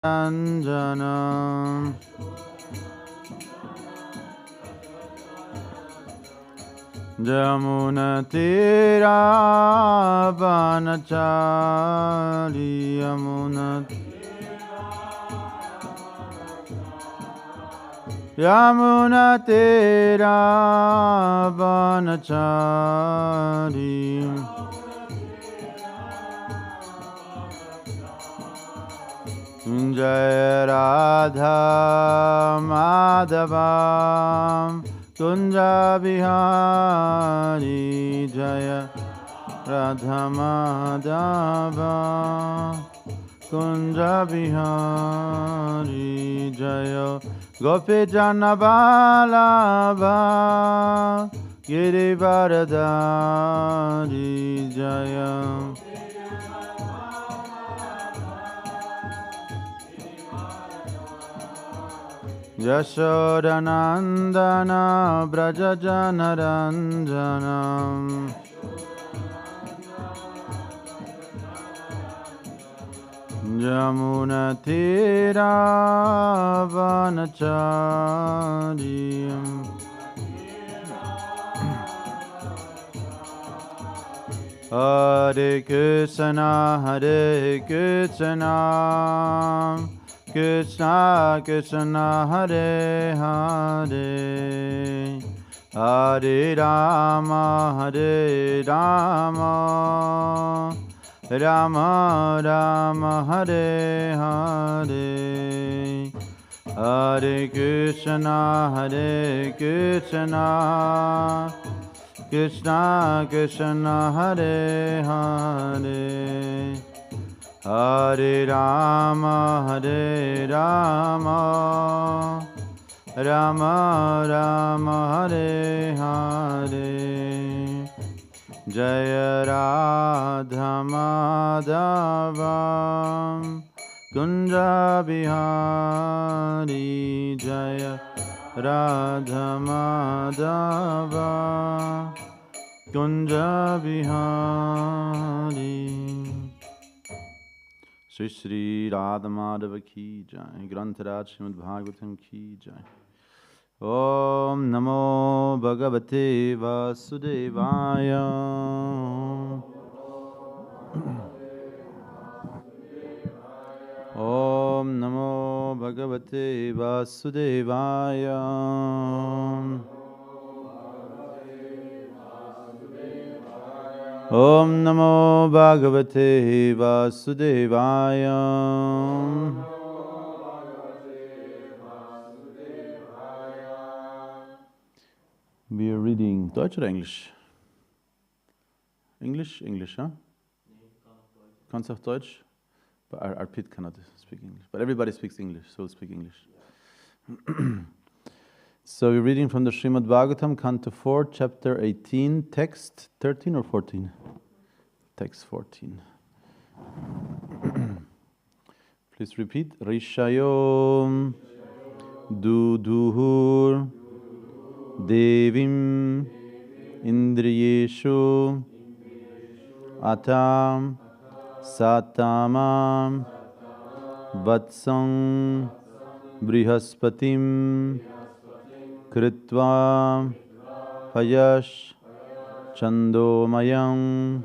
Anjanam Jamunatira Vanachari Yamunatira Vanachari Jaya Radha Madhava Kunja Bihari Jaya Radha Madhava Kunja Bihari Jaya Gopi Jana Vallabha Girivaradari Jaya Yashodanandana Brajajanaranjanam Jamunatira Vanachariyam Hare Krishna Hare Krishna Krishna Krishna Hare Hare Hare Rama Hare Rama Rama Rama Hare Hare Hare Krishna Hare Krishna Krishna Krishna Hare Hare Hare Rama Hare Rama Rama Rama Hare Hare Jaya Radha Madhava Kunja Bihari Jaya Radha Madhava Kunja Bihari Shri Shri Radha Madhava Ki Jai Grantaraj Srimad Bhagavatam Ki Jai Om Namo Bhagavate Vasudevaya Om Namo Bhagavate Vasudevaya Om Namo Bhagavate Vasudevaya We are reading Deutsch or English? English? English, huh? Kannst auch Deutsch? But our Pit cannot speak English. But everybody speaks English, so we'll speak English. So we're reading from the Srimad Bhagavatam, Canto 4, Chapter 18, text 13 or 14? Text 14. Please repeat. Rishayom Duduhur Devim Indriyeshu Atam Satamam Vatsang Brihaspatim Kritva Payash Chandomayam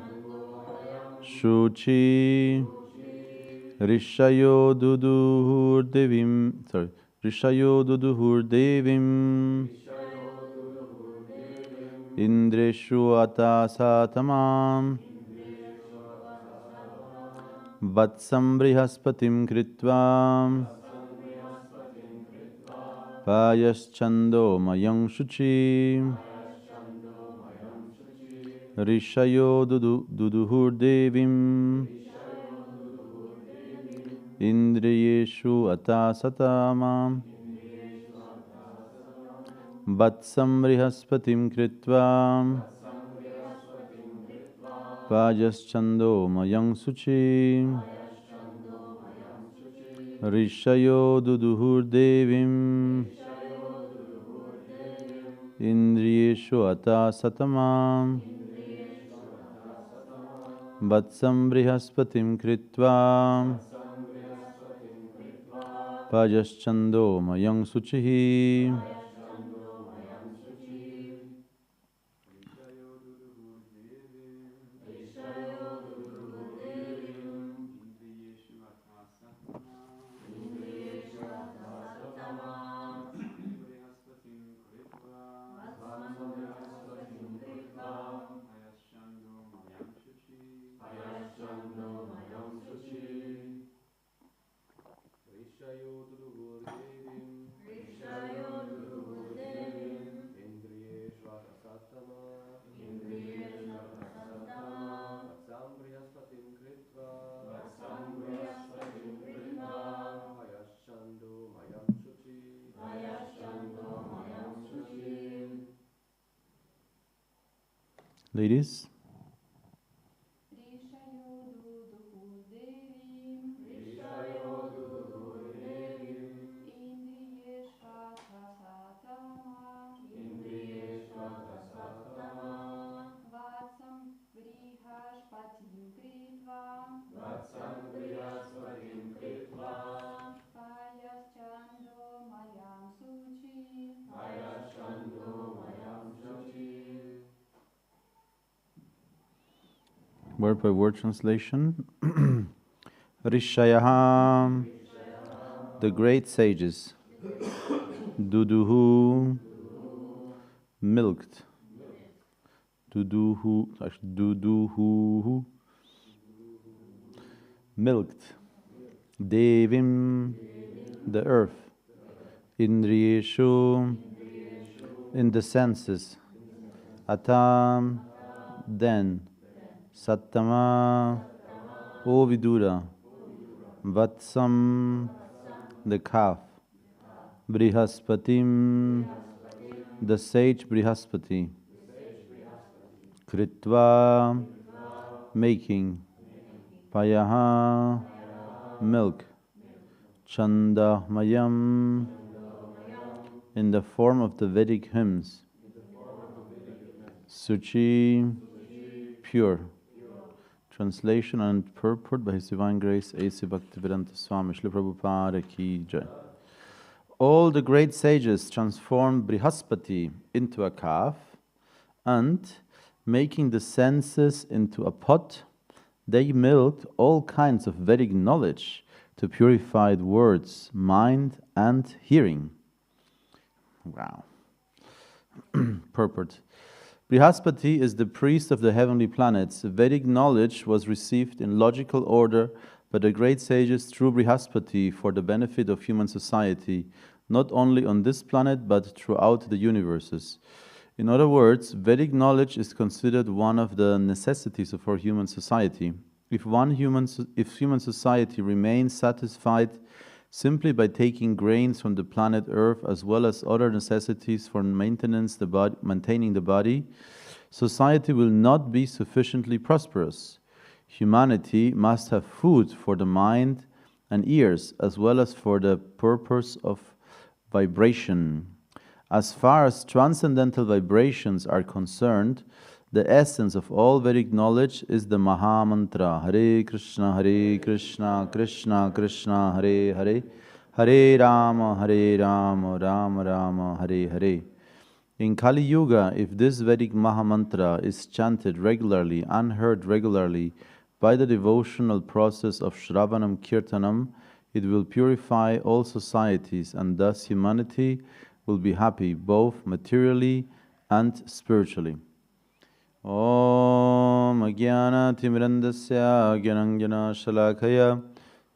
Shuchi Rishayo Duduhur Devim Rishayo Duduhur Devim Indreshu Atasatamam Vatsam Brihaspatim Kritva Payaschando Mayang Shuchi Rishayo Duduhur Devim Indriyeshu Atasatamam Vatsam Brihaspatim Kritva Payaschando Mayang Shuchi Rishayo Duduhur Devim Indriyeshu Atasatamam Vatsam Brihaspatim Kritva Payaschando mayang suchihi. Ladies. Word by word translation. Rishayah, the great sages. Duduhu, milked. Duduhu, milked. Devim, the earth. Indriyeshu, in the senses. Atam, then. Sattama, O Vidura. Vatsam, the calf. Brihaspatim, the sage Brihaspati. Kritva, making. Payaha, milk. Chandamayam, in the form of the Vedic hymns. Suchi, pure. Translation and purport by His Divine Grace A.C. Bhaktivedanta Swami Srila Prabhupada Ki Jai. All the great sages transformed Brihaspati into a calf, and, making the senses into a pot, they milked all kinds of Vedic knowledge to purify the words, mind, and hearing. Wow. Purport. Brihaspati is the priest of the heavenly planets. Vedic knowledge was received in logical order by the great sages through Brihaspati for the benefit of human society, not only on this planet but throughout the universes. In other words, Vedic knowledge is considered one of the necessities of our human society. If human society remains satisfied simply by taking grains from the planet Earth as well as other necessities for maintaining the body, society will not be sufficiently prosperous. Humanity must have food for the mind and ears as well as for the purpose of vibration. As far as transcendental vibrations are concerned, the essence of all Vedic knowledge is the Maha Mantra, Hare Krishna, Krishna Krishna, Hare Hare, Hare Rama, Rama Rama, Hare Hare. In Kali Yuga, if this Vedic Maha Mantra is chanted regularly and heard regularly by the devotional process of Shravanam Kirtanam, it will purify all societies, and thus humanity will be happy both materially and spiritually. Om Agyana Timrandasya Gyananjana Shalakaya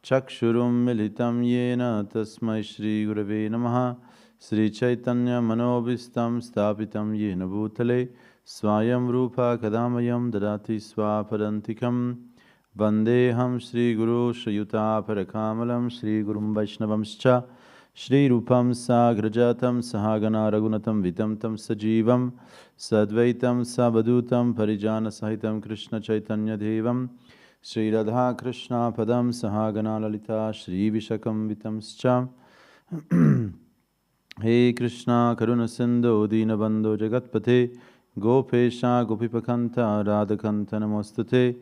Chakshurum Militam Yena Tasmai Shri Gurave Namaha Sri Chaitanya Manobhistam Stapitam Yena Bhutale Swayam Rupa Kadamayam Dadati Swapadantikam Vandeham Shri Guru Shayuta Parakamalam Shri Gurum Vaishnavamscha Shri Rupam Sagrajatam Sahagana Ragunatam Vitamtam Sajivam Sadvaitam Sabadutam Parijana Sahitam Krishna Chaitanya Devam Shri Radha Krishna Padam Sahagana Lalita Shri Vishakam Vitamscha He Krishna Karuna Sindhu Dinabandho Jagatpate Gopesha Gopipakanta Radhakanta Namostate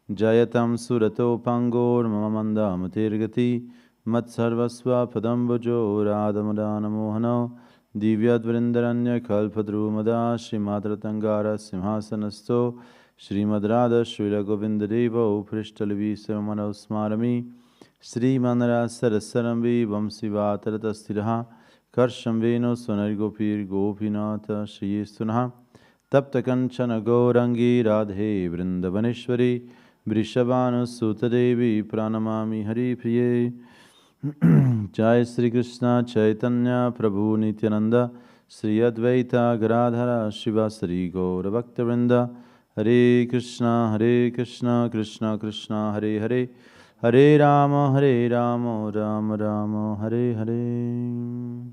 Jayatam Surato Pangor Mamamanda Matirgati Matsarvasva padambujo radhamadana mohano divyadvrindaranya kalpadrumada Srimadratangara simhasanasto Srimad Radha Srila GovindaDev Prishthalavi Samano Smarami Srimanara Sarasaramvi Vamsivatarastiraha Karsham Veno Sonargopir Gopinata Shri Sunaha Taptakanchana Gaurangi Radhe Vrindavaneshwari Vrishabhanu Sutadevi Pranamami Hari Priye Jai Sri Krishna Chaitanya Prabhu Nityananda Sri Advaita Gadadhara Shiva Sri Gaura Bhaktivinoda Hare Krishna Krishna Krishna Hare Hare Hare Rama Rama Rama Hare Hare.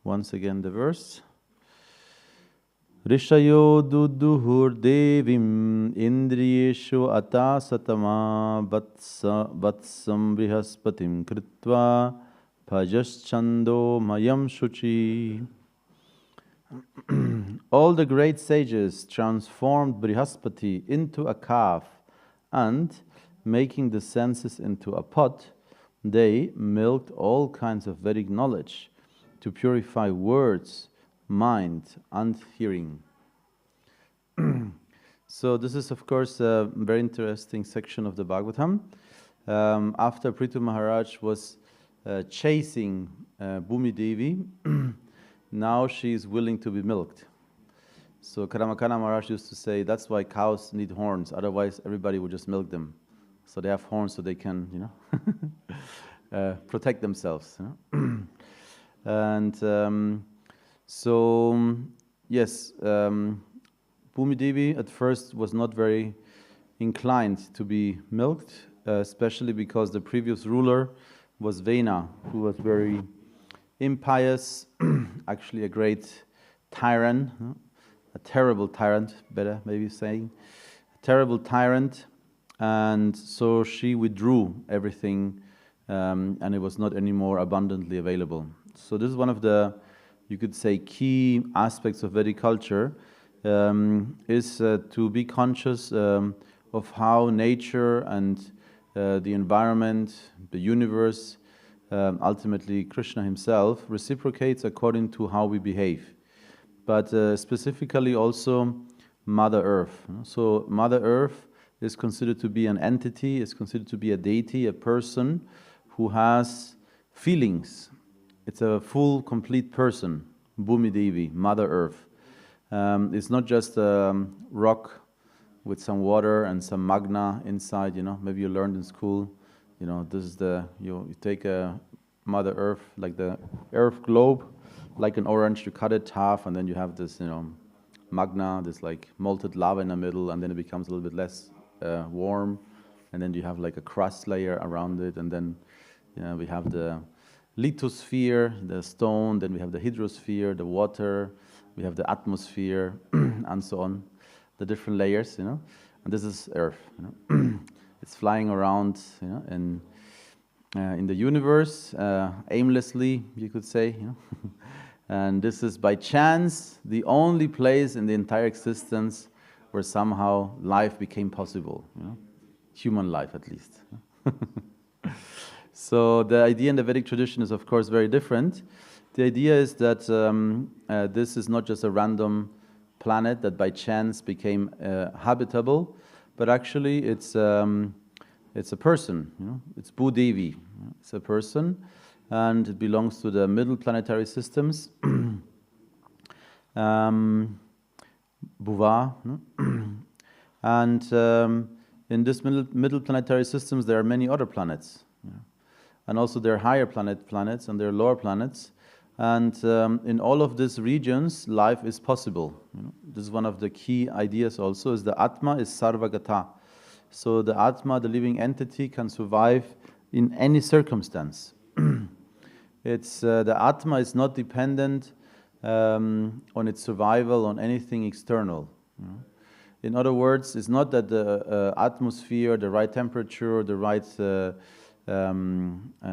Once again the verse. Rishayo duduhur devim indriyeshu atasatama vatsam brihaspatim kritva bhajaschando mayam shuchi. All the great sages transformed Brihaspati into a calf, and, making the senses into a pot, they milked all kinds of Vedic knowledge to purify words, mind, and hearing. So this is, of course, a very interesting section of the Bhagavatam. After Prithu Maharaj was chasing Bhumi Devi, now she is willing to be milked. So Karamakana Maharaj used to say, that's why cows need horns, otherwise everybody would just milk them. So they have horns so they can, protect themselves. And yes, Bhumi Devi at first was not very inclined to be milked, especially because the previous ruler was Vena, who was very impious, actually a great tyrant, a terrible tyrant, better maybe saying, a terrible tyrant, and so she withdrew everything, and it was not anymore abundantly available. So this is one of the, you could say, key aspects of Vedic culture, is to be conscious of how nature and the environment, the universe, ultimately Krishna himself, reciprocates according to how we behave. But specifically also Mother Earth. So Mother Earth is considered to be an entity, is considered to be a deity, a person who has feelings. It's a full, complete person, Bhumi Devi, Mother Earth. It's not just a rock with some water and some magna inside, maybe you learned in school, this is you take a Mother Earth, like the Earth globe, like an orange, you cut it half, and then you have this, magna, this like molten lava in the middle, and then it becomes a little bit less warm, and then you have like a crust layer around it, and then we have the lithosphere, the stone, then we have the hydrosphere, the water, we have the atmosphere, and so on, the different layers, and this is Earth. It's flying around, in the universe, aimlessly, you could say, and this is by chance the only place in the entire existence where somehow life became possible, human life at least. So the idea in the Vedic tradition is, of course, very different. The idea is that this is not just a random planet that by chance became habitable, but actually it's a person. It's Bhudevi. It's a person, and it belongs to the middle planetary systems. Bhuva, and in this middle planetary systems there are many other planets, and also there are higher planets and there are lower planets, and in all of these regions life is possible. This is one of the key ideas also, is the Atma is Sarvagata. So the Atma, the living entity, can survive in any circumstance. It's the Atma is not dependent on its survival on anything external. In other words, it's not that the atmosphere, the right temperature, the right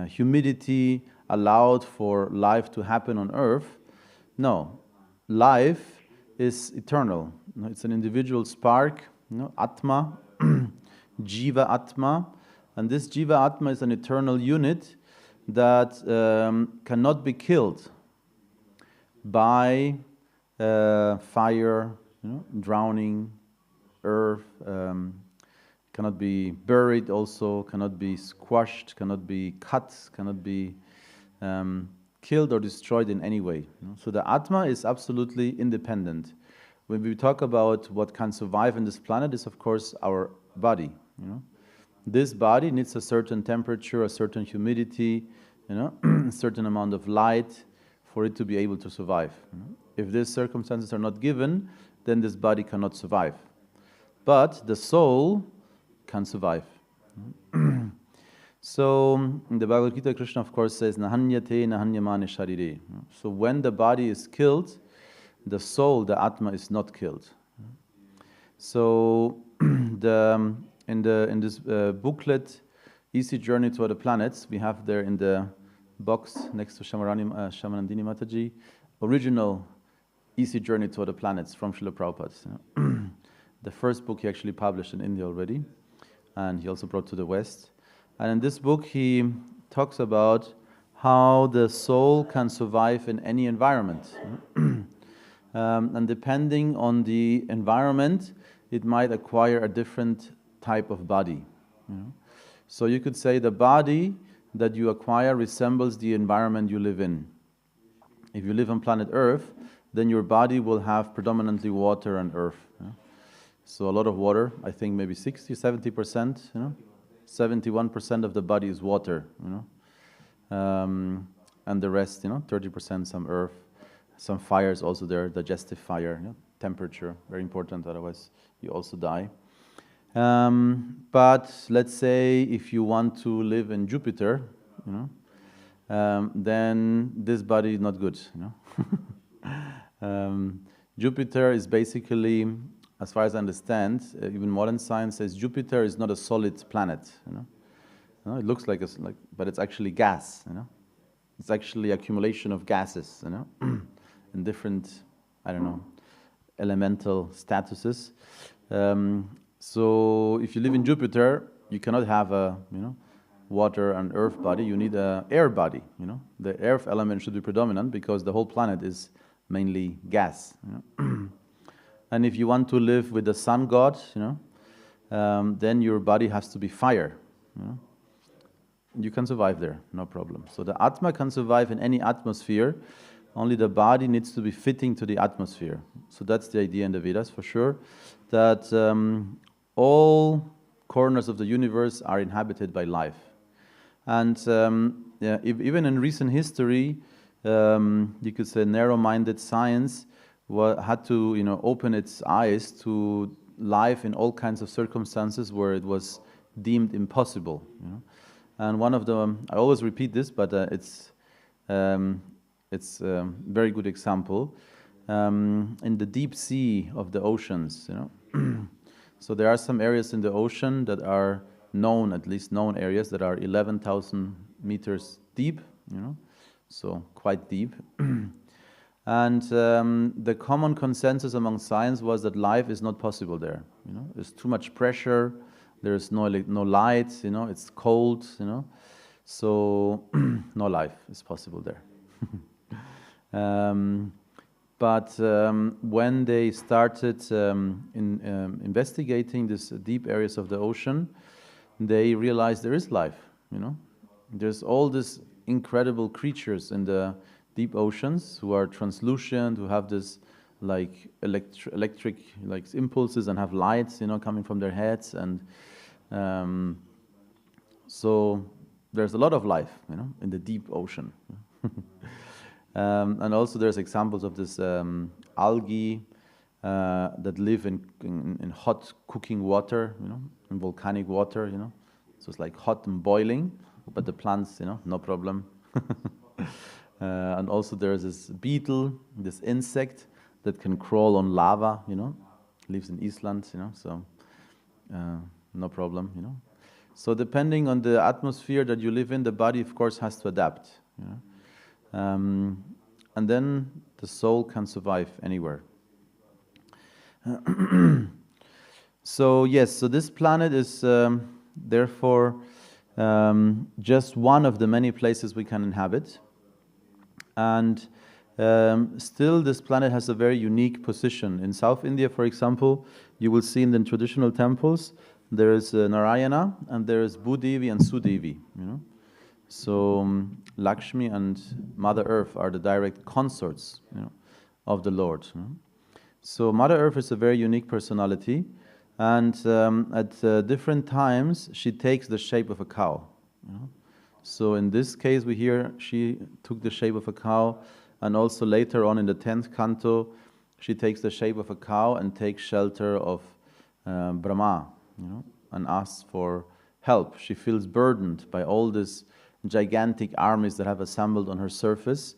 humidity allowed for life to happen on Earth. No, life is eternal. It's an individual spark, Atma, Jiva Atma, and this Jiva Atma is an eternal unit, that cannot be killed by fire, drowning, earth, cannot be buried also, cannot be squashed, cannot be cut, cannot be killed or destroyed in any way. So the Atma is absolutely independent. When we talk about what can survive in this planet is of course our body. This body needs a certain temperature, a certain humidity, a certain amount of light for it to be able to survive. If these circumstances are not given, then this body cannot survive. But the soul can survive. So in the Bhagavad Gita, Krishna of course says, Nahanyate nahanyamane sharire. So when the body is killed, the soul, the Atma, is not killed. So in this booklet, Easy Journey to Other Planets, we have there in the box next to Shamanandini Mataji, original Easy Journey to Other Planets from Srila Prabhupada. The first book he actually published in India already, and he also brought to the West. And in this book he talks about how the soul can survive in any environment. And depending on the environment, it might acquire a different type of body. So you could say the body that you acquire resembles the environment you live in. If you live on planet Earth, then your body will have predominantly water and earth. So a lot of water, I think maybe 60, 70%, 71% of the body is water, and the rest, 30% some earth, some fires also there, digestive fire, temperature, very important, otherwise you also die. But let's say if you want to live in Jupiter, then this body is not good. Jupiter is basically, as far as I understand, even modern science says Jupiter is not a solid planet. It looks like but it's actually gas. It's actually accumulation of gases. In different, elemental statuses. So if you live in Jupiter, you cannot have a water and earth body. You need an air body. The earth element should be predominant because the whole planet is mainly gas. And if you want to live with the sun god, then your body has to be fire. You can survive there, no problem. So the Atma can survive in any atmosphere. Only the body needs to be fitting to the atmosphere. So that's the idea in the Vedas for sure, that all corners of the universe are inhabited by life. And even in recent history, you could say narrow-minded science had to open its eyes to life in all kinds of circumstances where it was deemed impossible. And one of them, I always repeat this, but it's a very good example. In the deep sea of the oceans, so there are some areas in the ocean that are known, at least known areas that are 11,000 meters deep, so quite deep. And the common consensus among science was that life is not possible there. There's too much pressure, there's no light, it's cold, so no life is possible there. But when they started investigating these deep areas of the ocean, they realized there is life. There's all these incredible creatures in the deep oceans who are translucent, who have this like electric like impulses and have lights, coming from their heads, and so there's a lot of life, in the deep ocean. And also there's examples of this algae that live in hot cooking water, in volcanic water, so it's like hot and boiling, but the plants, no problem. And also there's this beetle, this insect that can crawl on lava, lives in Iceland, so no problem, So depending on the atmosphere that you live in, the body of course has to adapt. And then the soul can survive anywhere. So yes, so this planet is therefore just one of the many places we can inhabit. And still this planet has a very unique position. In South India, for example, you will see in the traditional temples, there is Narayana, and there is Bhudevi and Sudevi. So Lakshmi and Mother Earth are the direct consorts of the Lord. So Mother Earth is a very unique personality, and at different times she takes the shape of a cow. So in this case we hear she took the shape of a cow, and also later on in the 10th canto she takes the shape of a cow and takes shelter of Brahma, and asks for help. She feels burdened by all these gigantic armies that have assembled on her surface,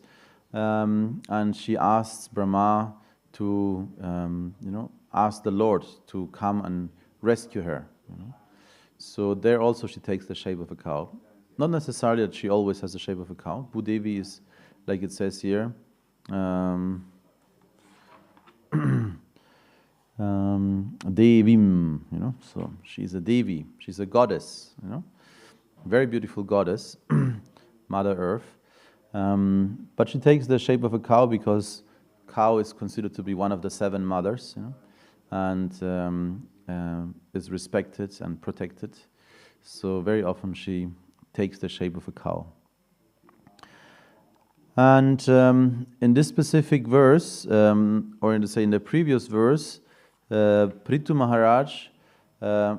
and she asks Brahma to ask the Lord to come and rescue her. So there also she takes the shape of a cow. Not necessarily that she always has the shape of a cow. Bhudevi is, like it says here, Devim, so she's a Devi, she's a goddess, very beautiful goddess, Mother Earth. But she takes the shape of a cow because cow is considered to be one of the 7 mothers, and is respected and protected. So very often she takes the shape of a cow. And in this specific verse, or in the previous verse, Prithu Maharaj,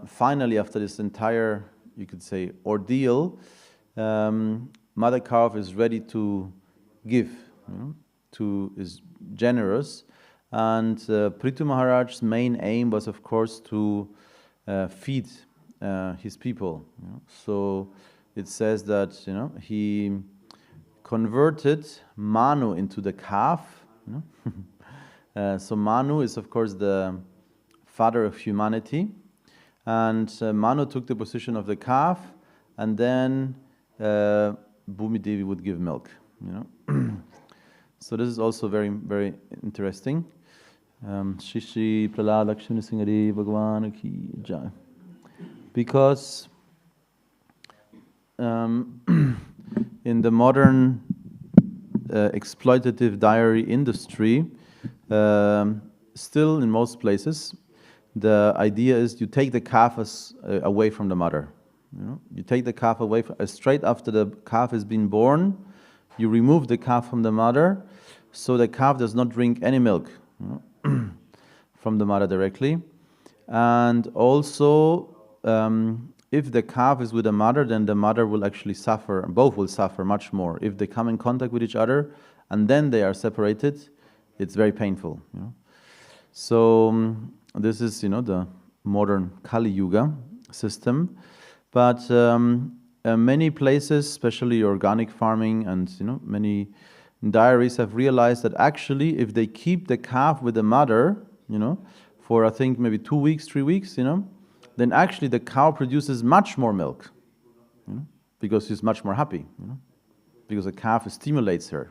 finally after this entire, you could say, ordeal, Mother Cow is ready to give, is generous. And Prithu Maharaj's main aim was, of course, to feed his people. So it says that he converted Manu into the calf. So Manu is, of course, the father of humanity, and Manu took the position of the calf, and then Bhumi Devi would give milk. So this is also very, very interesting. Shri Prahlad Lakshmana Singh Bhagwan Ki Jai. Because in the modern exploitative dairy industry, still in most places, the idea is you take the calf away from the mother. You take the calf away straight after the calf has been born. You remove the calf from the mother, so the calf does not drink any milk from the mother directly. And also, if the calf is with the mother, then the mother will actually suffer, both will suffer much more. If they come in contact with each other and then they are separated, it's very painful. So this is, the modern Kali Yuga system. But many places, especially organic farming and many dairies, have realized that actually if they keep the calf with the mother, for I think maybe 2 weeks, 3 weeks, then actually the cow produces much more milk, because she's much more happy, because the calf stimulates her.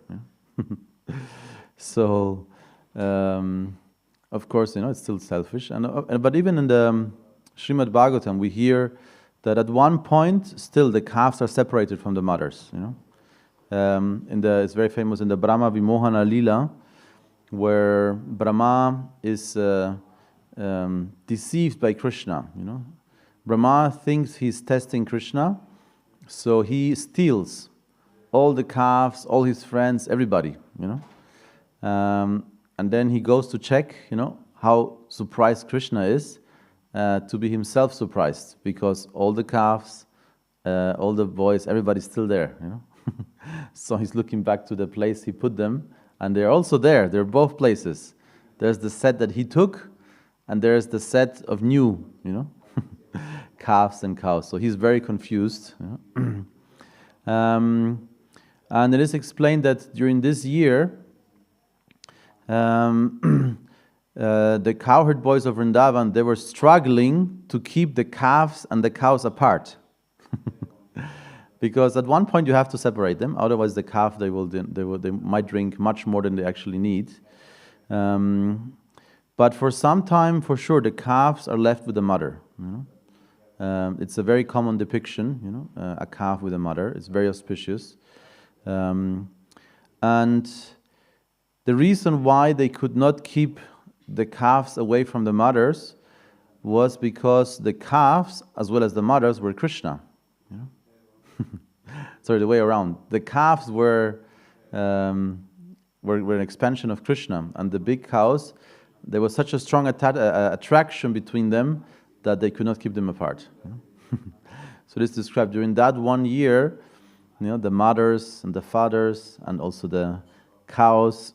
So, of course, it's still selfish. But even in the Srimad Bhagavatam, we hear that at one point, still the calves are separated from the mothers. It's very famous in the Brahma Vimohana Lila, where Brahma is deceived by Krishna. Brahma thinks he's testing Krishna, so he steals all the calves, all his friends, everybody. And then he goes to check, how surprised Krishna is, to be himself surprised, because all the calves, all the boys, everybody's still there. So he's looking back to the place he put them, and they're also there. They're both places. There's the set that he took, and there's the set of new, calves and cows. So he's very confused. And it is explained that during this year, the cowherd boys of Vrindavan, they were struggling to keep the calves and the cows apart. Because at one point you have to separate them, otherwise the calf they might drink much more than they actually need. But for some time, for sure, the calves are left with the mother. It's a very common depiction, a calf with a mother. It's very auspicious. And the reason why they could not keep the calves away from the mothers was because the calves, as well as the mothers, were Krishna. Sorry, the way around. The calves were an expansion of Krishna, and the big cows, there was such a strong attraction between them that they could not keep them apart. So this is described during that 1 year. The mothers and the fathers and also the cows,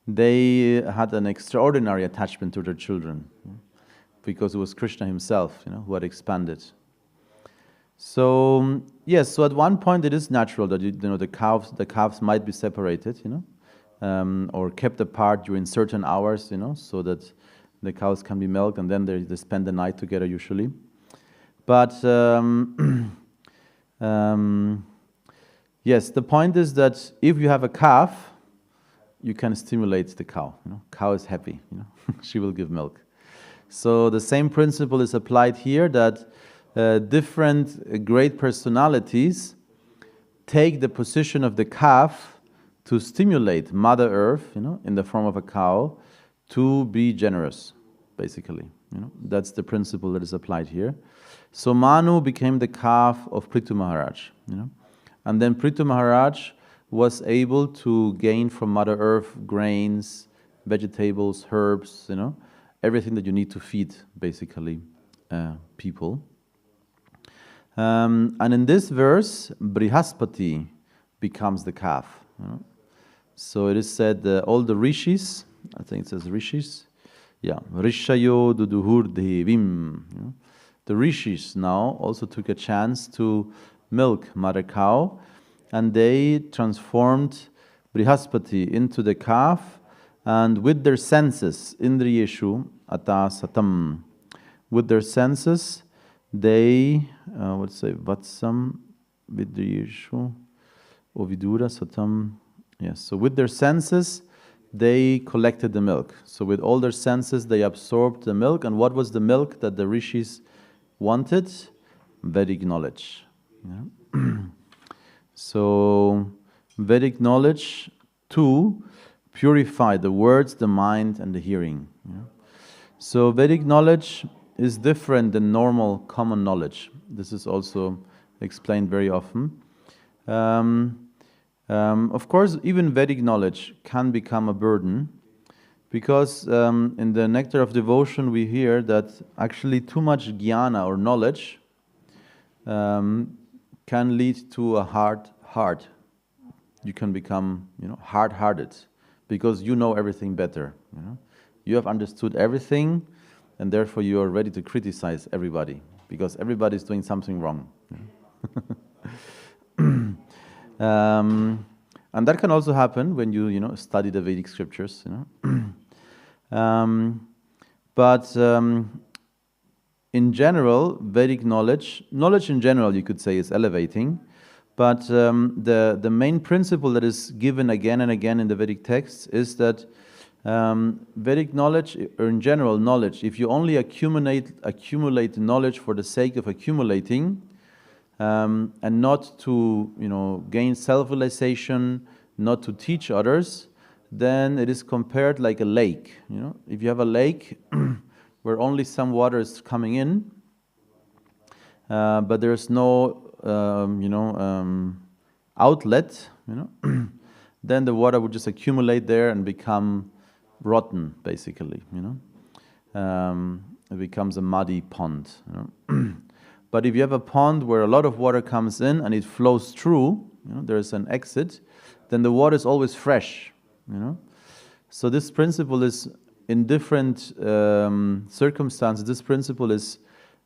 they had an extraordinary attachment to their children, because it was Krishna himself, who had expanded. So yes, so at one point it is natural that the calves might be separated, or kept apart during certain hours, so that the cows can be milked, and then they spend the night together usually. But yes, the point is that if you have a calf, you can stimulate the cow. Cow is happy. She will give milk. So the same principle is applied here, that different great personalities take the position of the calf to stimulate Mother Earth, in the form of a cow, to be generous, basically. That's the principle that is applied here. So Manu became the calf of Prithu Maharaj. And then Prithu Maharaj was able to gain from Mother Earth grains, vegetables, herbs, everything that you need to feed, basically, people. And in this verse, Brihaspati becomes the calf. So it is said all the rishis, I think it says rishis, Rishayo Duduhur Devim. The rishis now also took a chance to milk Mother Cow, and they transformed Brihaspati into the calf, and with their senses, Indriyeshu Ata Satam, with their senses, they, Vatsam Vidriyeshu Ovidura Satam, yes, so with their senses, they collected the milk. So with all their senses, they absorbed the milk, and what was the milk that the rishis wanted? Vedic knowledge. So Vedic knowledge to purify the words, the mind, and the hearing. So Vedic knowledge is different than normal common knowledge. This is also explained very often. Of course, even Vedic knowledge can become a burden, because in the Nectar of Devotion we hear that actually too much jnana or knowledge can lead to a hard heart. You can become, hard-hearted, because you know everything better. You have understood everything, and therefore you are ready to criticize everybody, because everybody is doing something wrong. And that can also happen when you study the Vedic scriptures. But in general, Vedic knowledge in general, you could say, is elevating. But the main principle that is given again and again in the Vedic texts is that Vedic knowledge, or in general knowledge, if you only accumulate knowledge for the sake of accumulating, and not to gain self-realization, not to teach others, then it is compared like a lake. If you have a lake where only some water is coming in, but there's no outlet, then the water would just accumulate there and become rotten, basically. It becomes a muddy pond. But if you have a pond where a lot of water comes in and it flows through, there's an exit, then the water is always fresh. So this principle is, in different circumstances, this principle is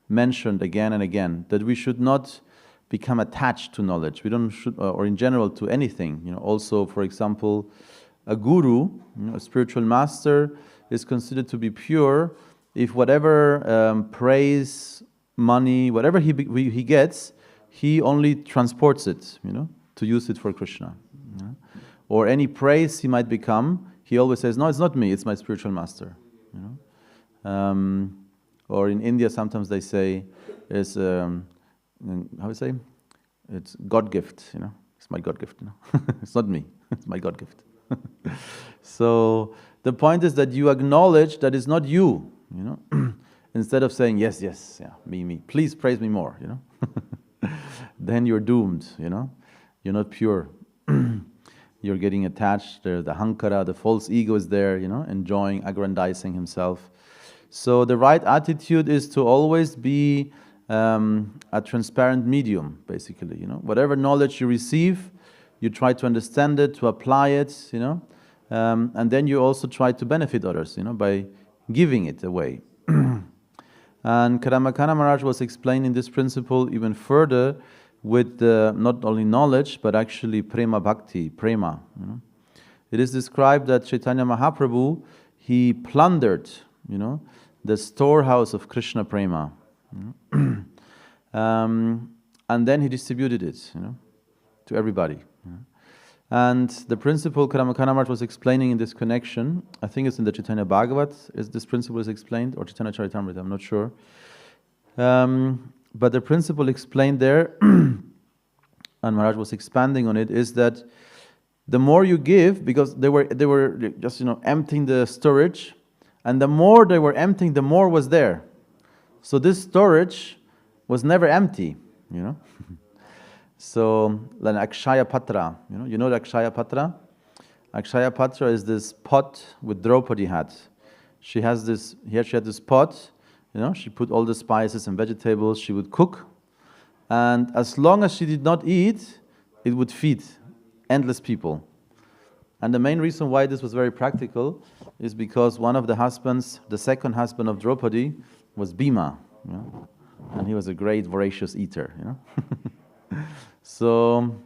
mentioned again and again, that we should not become attached to knowledge. We don't should, or in general to anything. Also, for example, a guru, a spiritual master, is considered to be pure if whatever praise, money, whatever he gets, he only transports it, to use it for Krishna. Or any praise he might become, he always says, no, it's not me, it's my spiritual master. Or in India, sometimes they say, is, how do you say? It's God gift, It's my God gift, It's not me, it's my God gift. So the point is that you acknowledge that it's not you, Instead of saying, yes, yes, yeah, me, please praise me more, Then you're doomed, You're not pure. You're getting attached, the hankara, the false ego is there, enjoying, aggrandizing himself. So the right attitude is to always be a transparent medium, basically. Whatever knowledge you receive, you try to understand it, to apply it, and then you also try to benefit others, by giving it away. And Karamakana Maharaj was explaining this principle even further with not only knowledge, but actually prema bhakti, prema. It is described that Chaitanya Mahaprabhu, he plundered, the storehouse of Krishna prema. And then he distributed it, to everybody. And the principle Karamakana Maharaj was explaining in this connection, I think it's in the Chaitanya Bhagavat, this principle is explained, or Chaitanya Charitamrita, I'm not sure. But the principle explained there, and Maharaj was expanding on it, is that the more you give, because they were just emptying the storage, and the more they were emptying, the more was there. So this storage was never empty, So, like Akshaya Patra, you know the Akshaya Patra? Akshaya Patra is this pot with Draupadi had. She had this pot, she put all the spices and vegetables, she would cook, and as long as she did not eat, it would feed endless people. And the main reason why this was very practical is because one of the husbands, the second husband of Draupadi, was Bhima, and he was a great voracious eater, So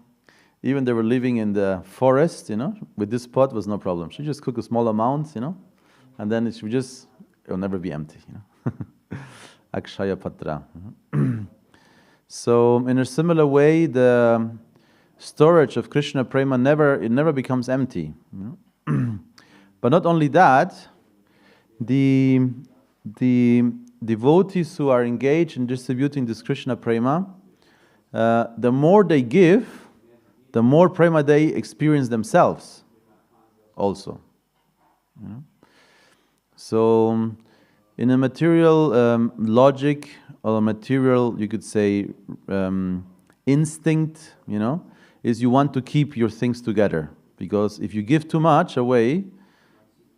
even they were living in the forest, with this pot was no problem. She just cook a small amount, and then it will never be empty, Akshaya Patra. So in a similar way, the storage of Krishna prema never becomes empty. But not only that, the devotees who are engaged in distributing this Krishna prema, the more they give, the more prema they experience themselves also. So in a material logic, or a material, you could say, instinct, is you want to keep your things together. Because if you give too much away,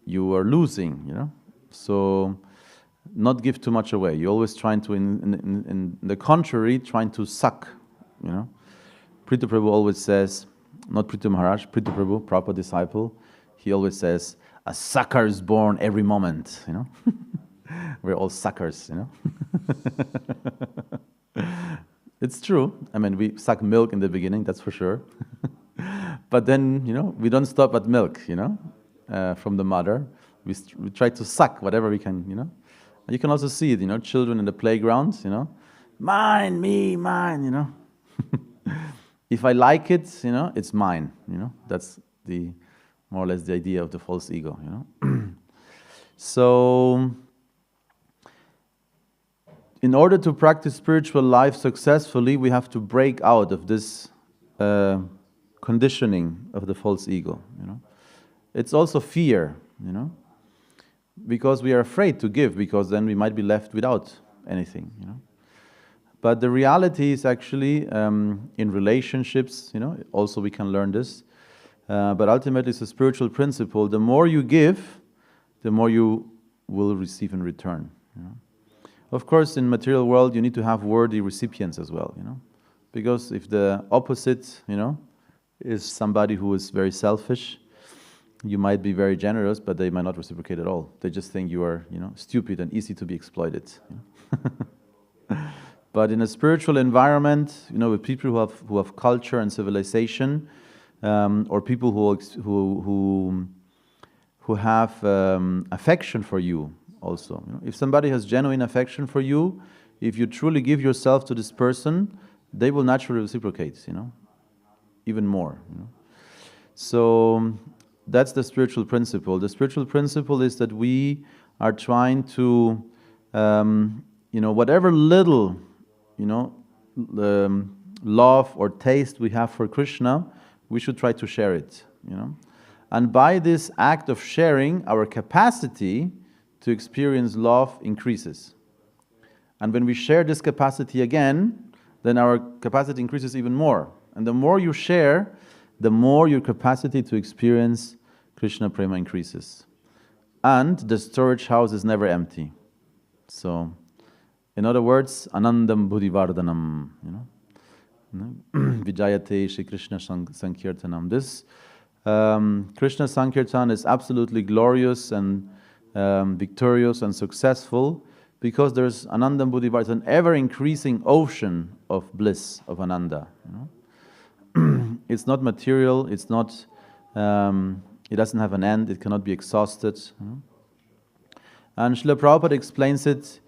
you are losing, So not give too much away. You're always trying to, in the contrary, trying to suck, Prita Prabhu always says, not Prita Maharaj, Prita Prabhu, proper disciple, he always says, a sucker is born every moment, We're all suckers, It's true. I mean, we suck milk in the beginning, that's for sure. But then, we don't stop at milk, from the mother. We try to suck whatever we can, You can also see it, children in the playground, mine, me, mine, If I like it, it's mine, That's more or less the idea of the false ego, So, in order to practice spiritual life successfully, we have to break out of this conditioning of the false ego, It's also fear, because we are afraid to give, because then we might be left without anything, But the reality is actually, in relationships, also we can learn this, but ultimately it's a spiritual principle. The more you give, the more you will receive in return. Of course, in material world, you need to have worthy recipients as well, Because if the opposite, is somebody who is very selfish, you might be very generous, but they might not reciprocate at all. They just think you are, stupid and easy to be exploited. But in a spiritual environment, with people who have culture and civilization, or people who have affection for you also. If somebody has genuine affection for you, if you truly give yourself to this person, they will naturally reciprocate, even more. So that's the spiritual principle. The spiritual principle is that we are trying to whatever little, love or taste we have for Krishna, we should try to share it, And by this act of sharing, our capacity to experience love increases. And when we share this capacity again, then our capacity increases even more. And the more you share, the more your capacity to experience Krishna Prema increases. And the storage house is never empty. So, in other words, Anandam Buddhivardhanam, Vijayate Shri Krishna Sankirtanam. This Krishna Sankirtan is absolutely glorious and victorious and successful because there's Anandam Buddhivardhanam, an ever-increasing ocean of bliss, of Ananda. It's not material, it's not, it doesn't have an end, it cannot be exhausted. And Srila Prabhupada explains it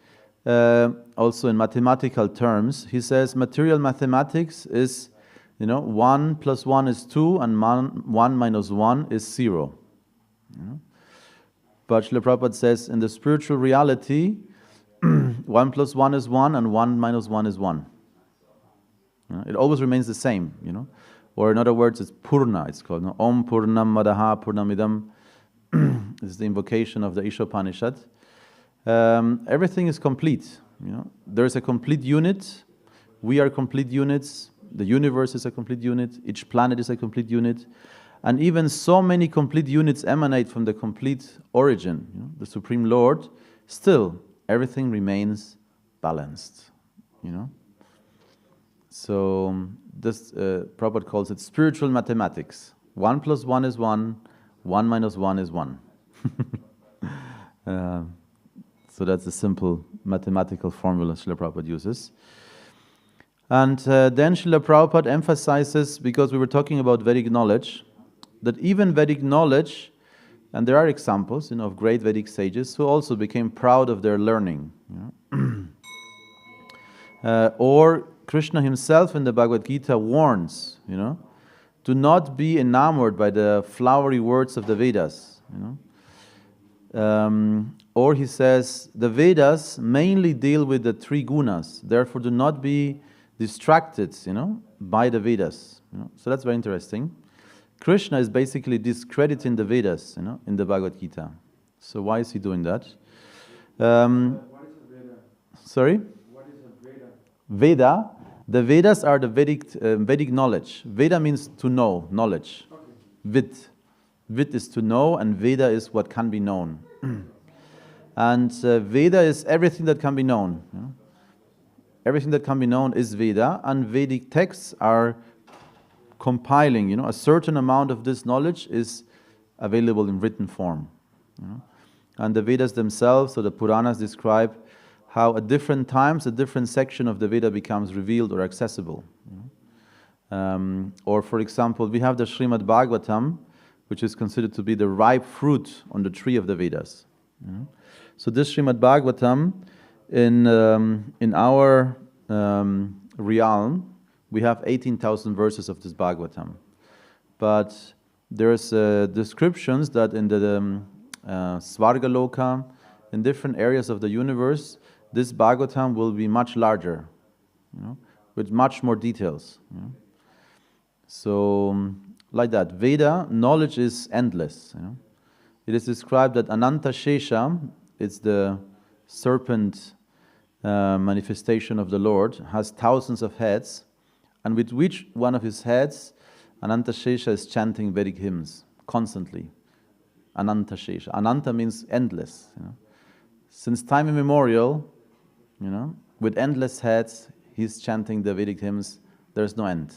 also in mathematical terms. He says material mathematics is, 1 plus 1 is 2 and 1 minus 1 is 0. But Srila Prabhupada says in the spiritual reality, 1 plus 1 is 1 and 1 minus 1 is 1. It always remains the same, Or in other words, it's Purna, it's called. Om Purnam Madaha Purnamidam. This is the invocation of the Ishopanishad. Everything is complete. There is a complete unit. We are complete units. The universe is a complete unit. Each planet is a complete unit. And even so many complete units emanate from the complete origin, the Supreme Lord. Still, everything remains balanced. So this Prabhupada calls it spiritual mathematics. 1 plus 1 is 1. 1 minus 1 is 1. So that's a simple mathematical formula Srila Prabhupada uses. And then Srila Prabhupada emphasizes, because we were talking about Vedic knowledge, that even Vedic knowledge, and there are examples of great Vedic sages who also became proud of their learning. Or Krishna himself in the Bhagavad Gita warns, do not be enamored by the flowery words of the Vedas. Or he says, the Vedas mainly deal with the three gunas, therefore do not be distracted, by the Vedas. So that's very interesting. Krishna is basically discrediting the Vedas, in the Bhagavad Gita. So why is he doing that? What is a Veda? Sorry? What is a Veda? Veda. The Vedas are the Vedic knowledge. Veda means to know, knowledge. Okay. Vid. Vid is to know, and Veda is what can be known. And Veda is everything that can be known. Everything that can be known is Veda, and Vedic texts are compiling, a certain amount of this knowledge is available in written form. And the Vedas themselves, so the Puranas, describe how at different times a different section of the Veda becomes revealed or accessible. Or for example, we have the Srimad Bhagavatam, which is considered to be the ripe fruit on the tree of the Vedas. So this Srimad Bhagavatam, in our realm, we have 18,000 verses of this Bhagavatam. But there's descriptions that in the Svargaloka, in different areas of the universe, this Bhagavatam will be much larger, with much more details. So, like that, Veda, knowledge is endless. It is described that Ananta Shesha, it's the serpent manifestation of the Lord, has thousands of heads, and with which one of his heads, Ananta Shesha is chanting Vedic hymns constantly. Ananta Shesha. Ananta means endless. Since time immemorial, with endless heads, he's chanting the Vedic hymns. There's no end.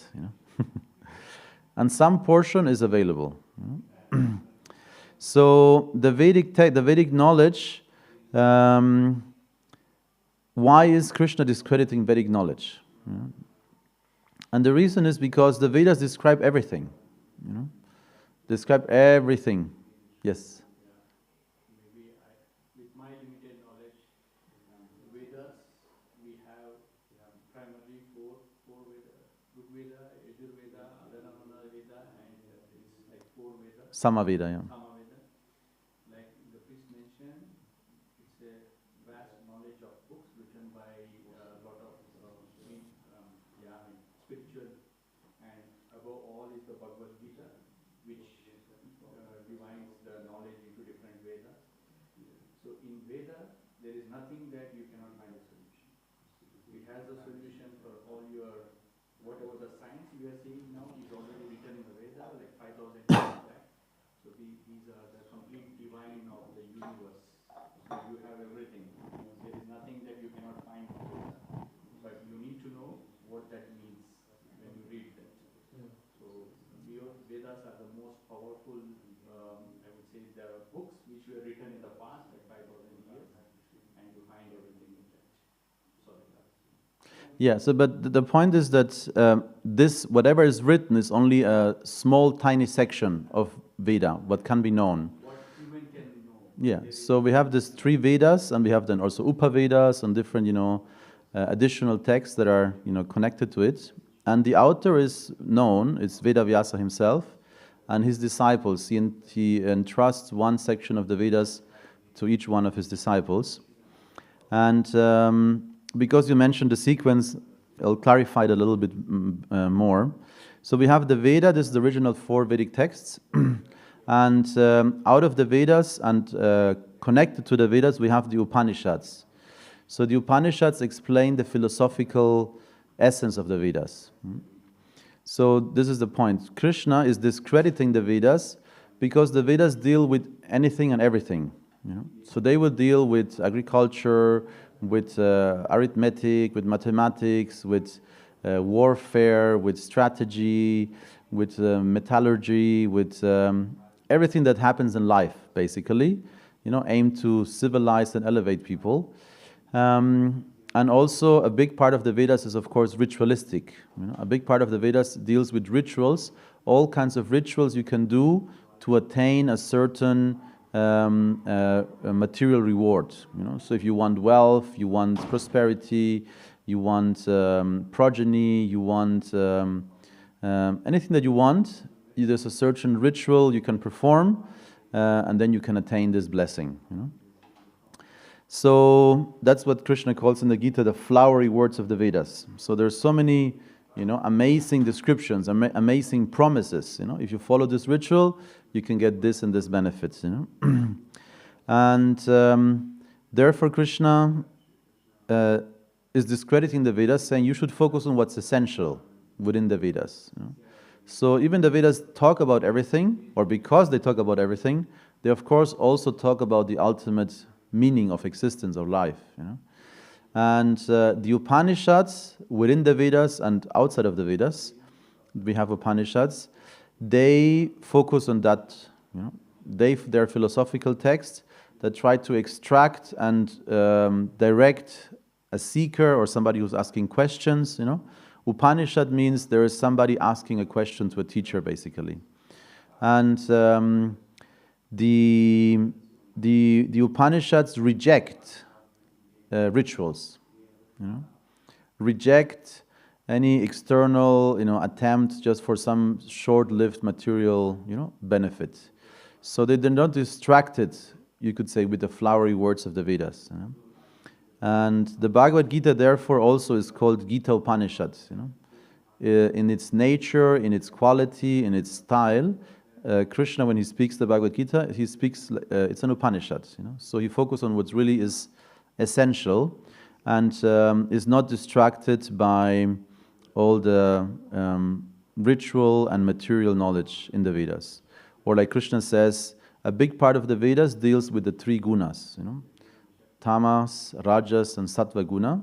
And some portion is available. So the Vedic knowledge. Why is Krishna discrediting Vedic knowledge? And the reason is because the Vedas describe everything. Describe everything. Yes. Maybe with my limited knowledge, Vedas, we have primarily four Vedas: Rig Veda, Yajur Veda, Adharvana Veda, and it's like 4 Vedas. Samaveda, yeah. Like the priest mentioned, it's a vast knowledge there is nothing that you cannot find a solution. It has a solution for all your, whatever the science you are seeing now is already written in the Veda, like 5,000 years back. So these are the complete divine of the universe. So you have everything. There is nothing that you cannot find in Veda. But you need to know what that means when you read that. So Vedas are the most powerful, I would say, there are books which were written in the past, like 5,000 years, and you find everything in that. Sorry. Yeah, so but the point is that this, whatever is written, is only a small, tiny section of Veda, what can be known. What human can know. Yeah, so we have these 3 Vedas, and we have then also Upavedas and different, additional texts that are, connected to it. And the author is known, it's Vedavyasa himself, and his disciples. He entrusts one section of the Vedas to each one of his disciples. And because you mentioned the sequence, I'll clarify it a little bit more. So we have the Veda, this is the original 4 Vedic texts. And out of the Vedas and connected to the Vedas, we have the Upanishads. So the Upanishads explain the philosophical essence of the Vedas. So this is the point. Krishna is discrediting the Vedas because the Vedas deal with anything and everything. So they will deal with agriculture, with arithmetic, with mathematics, with warfare, with strategy, with metallurgy, with everything that happens in life, basically. Aim to civilize and elevate people. And also a big part of the Vedas is, of course, ritualistic. A big part of the Vedas deals with rituals, all kinds of rituals you can do to attain a certain material reward. So if you want wealth, you want prosperity, you want progeny, you want anything that you want, there's a certain ritual you can perform, and then you can attain this blessing. So that's what Krishna calls in the Gita the flowery words of the Vedas. So there's so many, amazing descriptions, amazing promises. If you follow this ritual, you can get this and this benefits. And therefore, Krishna is discrediting the Vedas, saying you should focus on what's essential within the Vedas. So even the Vedas talk about everything, or because they talk about everything, they of course also talk about the ultimate meaning of existence, of life. And the Upanishads within the Vedas and outside of the Vedas, we have Upanishads, they focus on that. They're philosophical texts that try to extract and direct a seeker or somebody who's asking questions. Upanishad means there is somebody asking a question to a teacher, basically. And the Upanishads reject rituals, reject any external, attempt just for some short-lived material, benefit. So they're not distracted, you could say, with the flowery words of the Vedas. And the Bhagavad Gita, therefore, also is called Gita Upanishad. In its nature, in its quality, in its style, Krishna, when he speaks the Bhagavad Gita, he speaks, it's an Upanishad. So he focuses on what really is essential and is not distracted by all the ritual and material knowledge in the Vedas. Or like Krishna says, a big part of the Vedas deals with the 3 gunas, tamas, rajas, and sattva guna,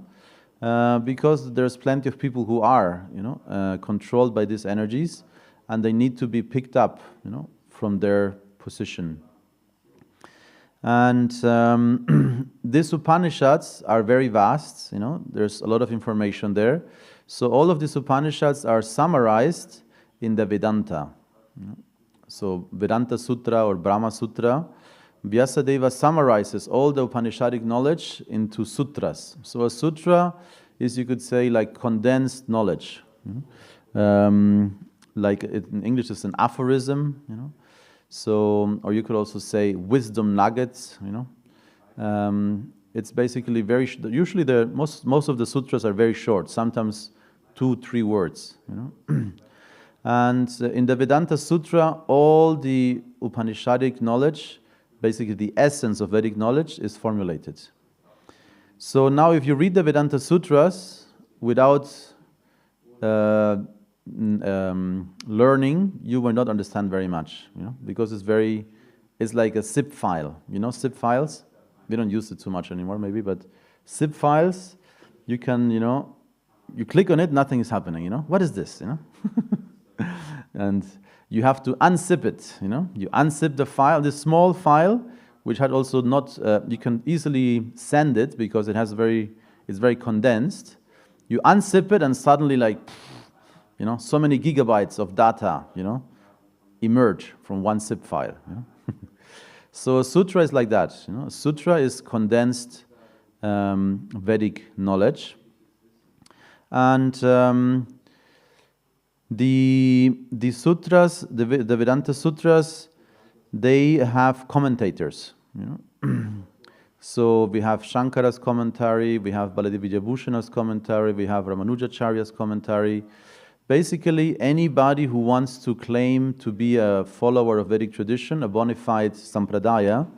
because there's plenty of people who are, controlled by these energies, and they need to be picked up, from their position. And these Upanishads are very vast, there's a lot of information there. So all of these Upanishads are summarized in the Vedanta. So Vedanta Sutra or Brahma Sutra, Vyasadeva summarizes all the Upanishadic knowledge into sutras. So a sutra is, you could say, like condensed knowledge. Like in English it's an aphorism, So, or you could also say wisdom nuggets, It's basically usually most of the sutras are very short, sometimes 2-3 words, And in the Vedanta Sutra, all the Upanishadic knowledge, basically the essence of Vedic knowledge, is formulated. So now if you read the Vedanta Sutras without learning, you will not understand very much, because it's like a zip file. You know zip files? We don't use it too much anymore maybe, but zip files, you can, you click on it, nothing is happening, What is this, And you have to unzip it, You unzip the file, this small file, which had also not, you can easily send it because it's very condensed. You unzip it and suddenly so many gigabytes of data, emerge from one zip file. So a sutra is like that. A sutra is condensed Vedic knowledge. And the sutras, the Vedanta Sutras, they have commentators. So we have Shankara's commentary, we have Baladev Vidyabhushana's commentary, we have Ramanujacharya's commentary. Basically, anybody who wants to claim to be a follower of Vedic tradition, a bona fide sampradaya,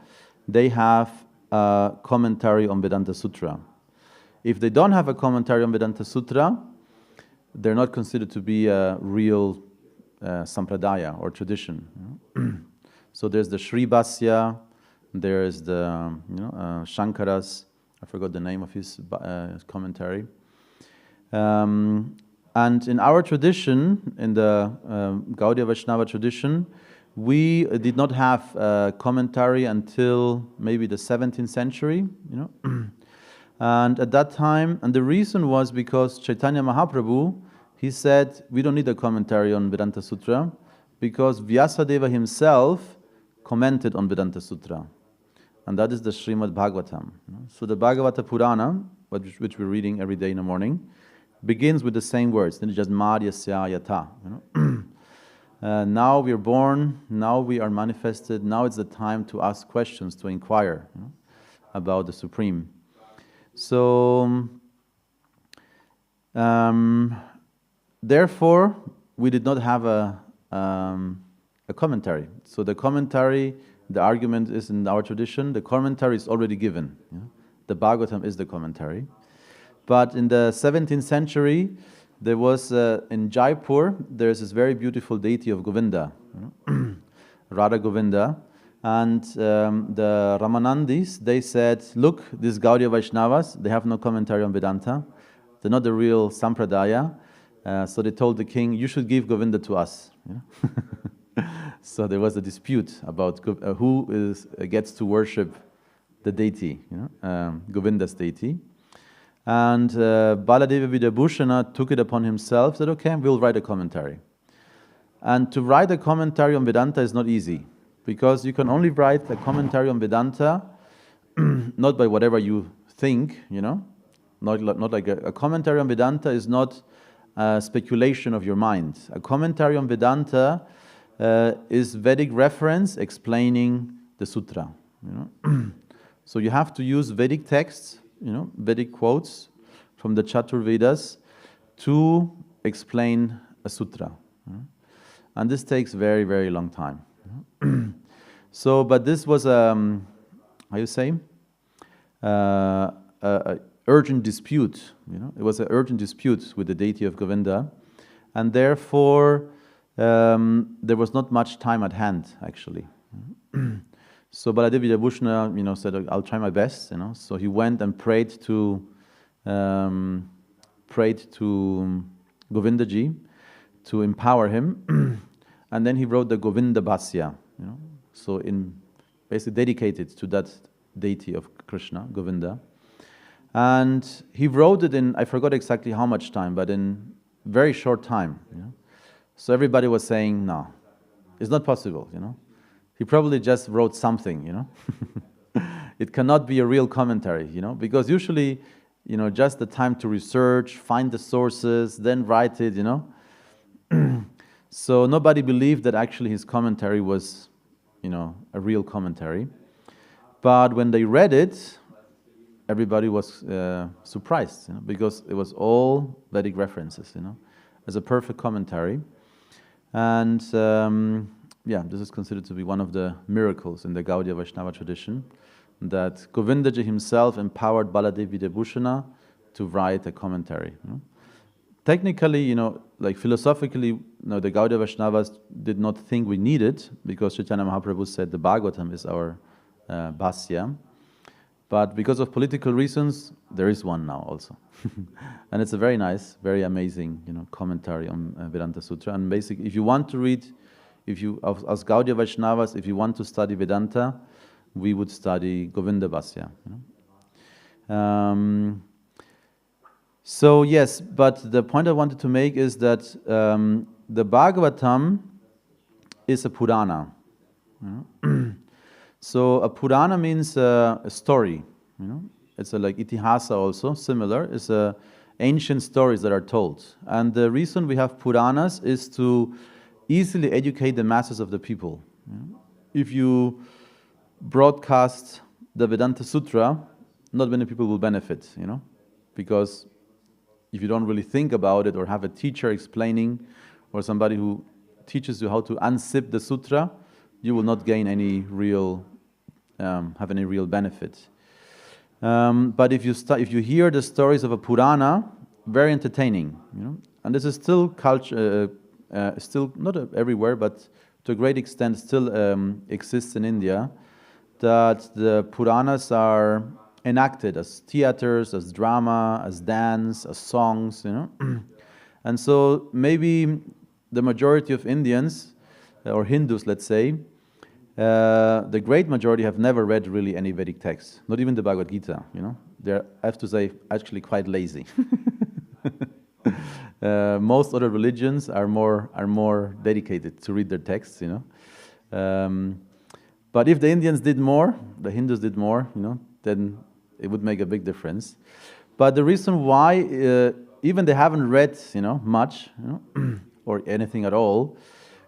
they have a commentary on Vedanta Sutra. If they don't have a commentary on Vedanta Sutra, they're not considered to be a real sampradaya or tradition. So there's the Sri Bhasya, there's the Shankara's, I forgot the name of his commentary. And in our tradition, in the Gaudiya Vaishnava tradition, we did not have a commentary until maybe the 17th century, And at that time, and the reason was because Chaitanya Mahaprabhu, he said, we don't need a commentary on Vedanta Sutra, because Vyasadeva himself commented on Vedanta Sutra. And that is the Srimad Bhagavatam. So the Bhagavata Purana, which we're reading every day in the morning, begins with the same words. Then it's just Maryasya Yata. Now we are born, now we are manifested, now it's the time to ask questions, to inquire about the Supreme. So, therefore, we did not have a commentary. So the commentary, the argument is in our tradition, the commentary is already given. The Bhagavatam is the commentary. But in the 17th century, there was, in Jaipur, there's this very beautiful deity of Govinda, Radha Govinda. And the Ramanandis, they said, look, these Gaudiya Vaishnavas, they have no commentary on Vedanta. They're not the real Sampradaya. So they told the king, you should give Govinda to us. So there was a dispute about who gets to worship the deity, Govinda's deity. And Baladeva Vidyabhushana took it upon himself, said, okay, we'll write a commentary. And to write a commentary on Vedanta is not easy, because you can only write a commentary on Vedanta not by whatever you think, not like a commentary on Vedanta is not a speculation of your mind. A commentary on Vedanta is Vedic reference explaining the sutra. So you have to use Vedic texts, Vedic quotes from the Chatur Vedas to explain a sutra. And this takes very, very long time. So, but this was how you say, a urgent dispute. It was an urgent dispute with the deity of Govinda, and therefore there was not much time at hand actually. So Baladev Vidyabhushana, said, "I'll try my best." So he went and prayed to Govindaji to empower him, and then he wrote the Govinda Bhasya. So basically dedicated to that deity of Krishna, Govinda. And he wrote it in, I forgot exactly how much time, but in very short time. So everybody was saying, no, it's not possible, He probably just wrote something, It cannot be a real commentary, because usually, just the time to research, find the sources, then write it, So nobody believed that actually his commentary was, a real commentary. But when they read it, everybody was surprised, because it was all Vedic references, as a perfect commentary. And this is considered to be one of the miracles in the Gaudiya Vaishnava tradition, that Govindaji himself empowered Baladevi Vibhushana to write a commentary. Technically, like philosophically, the Gaudiya Vaishnavas did not think we need it, because Chaitanya Mahaprabhu said the Bhagavatam is our Bhasya. But because of political reasons, there is one now also. And it's a very nice, very amazing, commentary on Vedanta Sutra. And basically, if you want to read, as Gaudiya Vaishnavas, if you want to study Vedanta, we would study Govinda Bhasya. So yes, but the point I wanted to make is that the Bhagavatam is a Purana. So a Purana means a story. It's like Itihasa also, similar. It's ancient stories that are told. And the reason we have Puranas is to easily educate the masses of the people. If you broadcast the Vedanta Sutra, not many people will benefit, because if you don't really think about it or have a teacher explaining or somebody who teaches you how to unzip the sutra, you will not gain any real, have any real benefit. But if you hear the stories of a Purana, very entertaining, and this is still culture, still not everywhere, but to a great extent still exists in India, that the Puranas are enacted as theaters, as drama, as dance, as songs, And so maybe the majority of Indians, or Hindus, let's say, the great majority have never read really any Vedic texts, not even the Bhagavad Gita, They're, I have to say, actually quite lazy. Most other religions are more dedicated to read their texts, But if the Indians did more, the Hindus did more, then it would make a big difference. But the reason why, even they haven't read, much, or anything at all,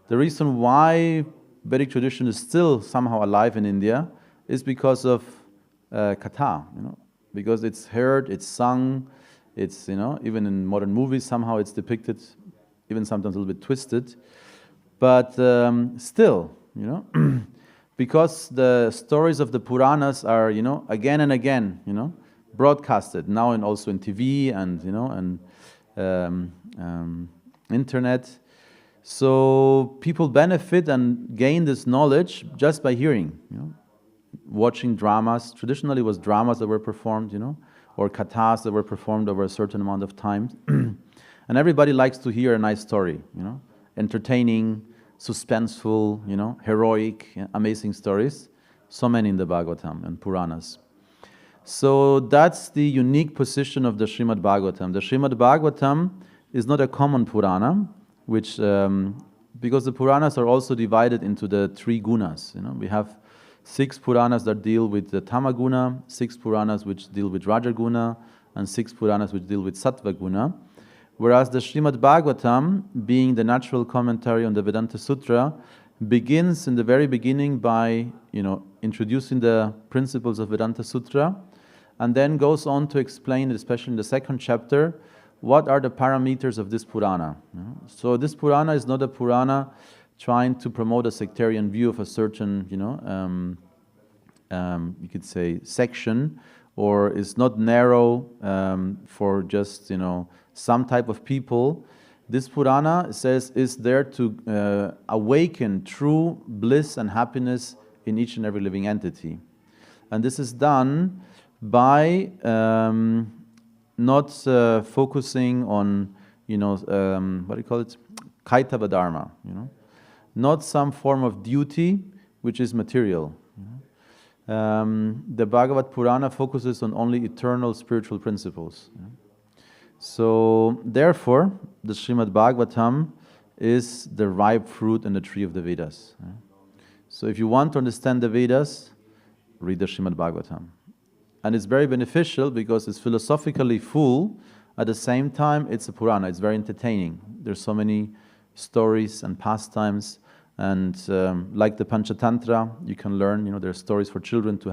the reason why Vedic tradition is still somehow alive in India is because of Katha, because it's heard, it's sung, it's, even in modern movies somehow it's depicted, even sometimes a little bit twisted, but still, because the stories of the Puranas are, again and again, broadcasted now and also in TV and, and internet. So people benefit and gain this knowledge just by hearing, watching dramas. Traditionally it was dramas that were performed, or kathas that were performed over a certain amount of time. And everybody likes to hear a nice story, entertaining, suspenseful, heroic, amazing stories. So many in the Bhagavatam and Puranas. So that's the unique position of the Srimad Bhagavatam. The Srimad Bhagavatam is not a common Purana, which, because the Puranas are also divided into the 3 gunas. We have 6 Puranas that deal with the Tamaguna, 6 Puranas which deal with Rajaguna, and 6 Puranas which deal with Sattvaguna. Whereas the Srimad Bhagavatam, being the natural commentary on the Vedanta Sutra, begins in the very beginning by, introducing the principles of Vedanta Sutra, and then goes on to explain, especially in the 2nd chapter, what are the parameters of this Purana. So this Purana is not a Purana trying to promote a sectarian view of a certain, you could say, section, or is not narrow for just, some type of people. This Purana, it says, is there to awaken true bliss and happiness in each and every living entity. And this is done by not focusing on, what do you call it? Kaitava Dharma, not some form of duty which is material. The Bhagavad Purana focuses on only eternal spiritual principles. So, therefore, the Srimad Bhagavatam is the ripe fruit in the tree of the Vedas. So, if you want to understand the Vedas, read the Srimad Bhagavatam. And it's very beneficial because it's philosophically full. At the same time, it's a Purana. It's very entertaining. There's so many stories and pastimes. And like the Panchatantra, you can learn, there are stories for children to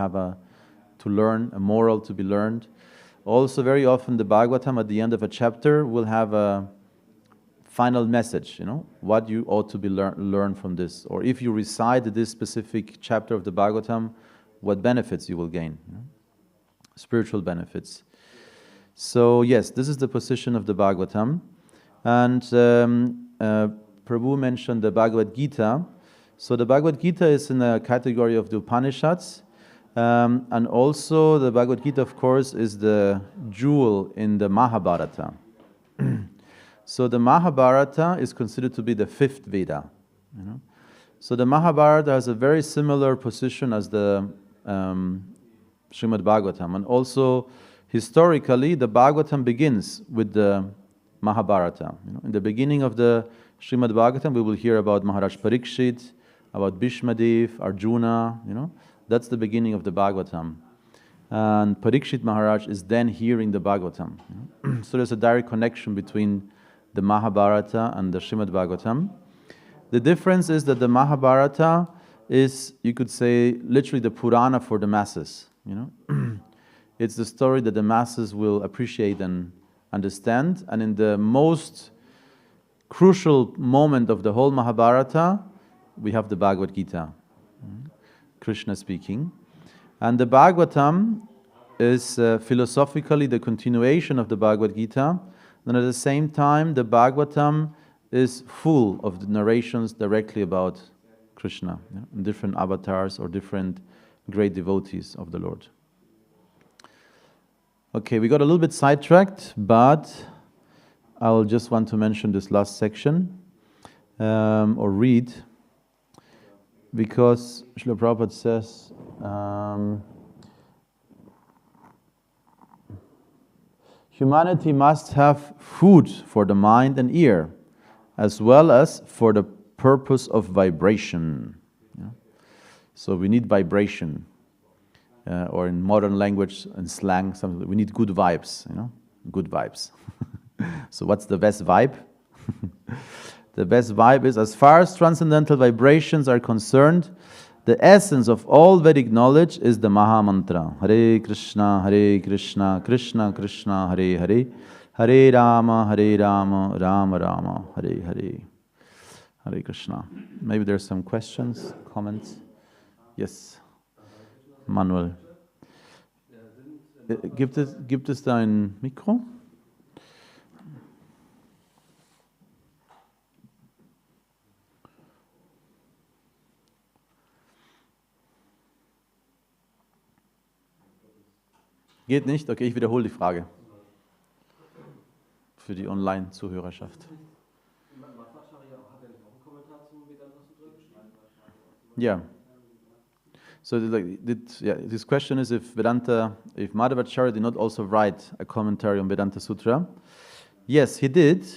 learn, a moral to be learned. Also, very often the Bhagavatam at the end of a chapter will have a final message, what you ought to be learn from this. Or if you recite this specific chapter of the Bhagavatam, what benefits you will gain, spiritual benefits. So yes, this is the position of the Bhagavatam. And Prabhu mentioned the Bhagavad Gita. So the Bhagavad Gita is in a category of the Upanishads. And also the Bhagavad Gita, of course, is the jewel in the Mahabharata. So the Mahabharata is considered to be the fifth Veda. So the Mahabharata has a very similar position as the Srimad Bhagavatam. And also, historically, the Bhagavatam begins with the Mahabharata. In the beginning of the Srimad Bhagavatam, we will hear about Maharaj Parikshit, about Bhishmadev, Arjuna, That's the beginning of the Bhagavatam. And Parikshit Maharaj is then hearing the Bhagavatam. So there's a direct connection between the Mahabharata and the Srimad Bhagavatam. The difference is that the Mahabharata is, you could say, literally the Purana for the masses. It's the story that the masses will appreciate and understand. And in the most crucial moment of the whole Mahabharata, we have the Bhagavad Gita, Krishna speaking. And the Bhagavatam is philosophically the continuation of the Bhagavad Gita. And at the same time, the Bhagavatam is full of the narrations directly about Krishna, different avatars or different great devotees of the Lord. Okay, we got a little bit sidetracked, but I'll just want to mention this last section, or read, because Srila Prabhupada says, humanity must have food for the mind and ear, as well as for the purpose of vibration. So we need vibration. Or in modern language and slang, something, we need good vibes, good vibes. So what's the best vibe? The best vibe is, as far as transcendental vibrations are concerned, the essence of all Vedic knowledge is the Maha Mantra. Hare Krishna, Krishna Krishna, Hare Hare, Hare Rama, Rama Rama, Hare Hare. Hare Krishna. Maybe there's some questions, comments? Yes. Manuel. Gibt es da ein Mikro? Geht nicht? Okay, ich wiederhole die Frage. Für die Online-Zuhörerschaft. Ja. So this question is if Madhvacharya did not also write a commentary on Vedanta Sutra. Yes, he did.